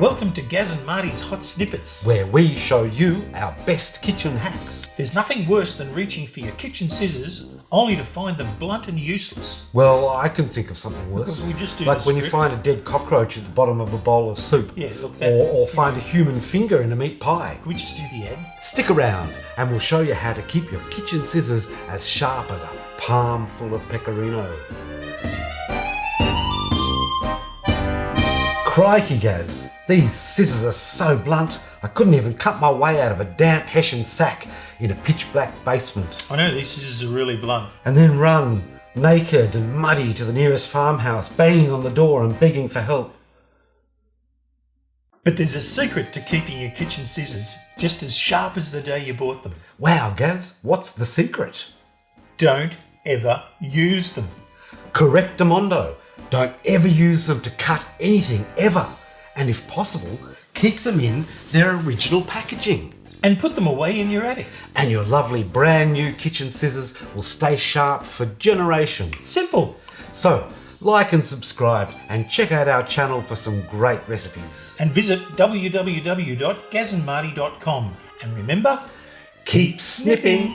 Welcome to Gaz and Marty's Hot Snippets, where we show you our best kitchen hacks. There's nothing worse than reaching for your kitchen scissors only to find them blunt and useless. Well, I can think of something worse. We just do like the when you script. find a dead cockroach at the bottom of a bowl of soup. Yeah, look that. Or find a human finger in a meat pie. Can we just do the ad? Stick around and we'll show you how to keep your kitchen scissors as sharp as a palm full of pecorino. Crikey, Gaz, these scissors are so blunt, I couldn't even cut my way out of a damp Hessian sack in a pitch black basement. I know these scissors are really blunt. And then run, naked and muddy, to the nearest farmhouse, banging on the door and begging for help. But there's a secret to keeping your kitchen scissors just as sharp as the day you bought them. Wow, Gaz, what's the secret? Don't ever use them. Correctamundo. Don't ever use them to cut anything, ever. And if possible, keep them in their original packaging. And put them away in your attic. And your lovely brand new kitchen scissors will stay sharp for generations. Simple. So, like and subscribe and check out our channel for some great recipes. And visit www.gazandmarty.com. And remember, Keep snipping.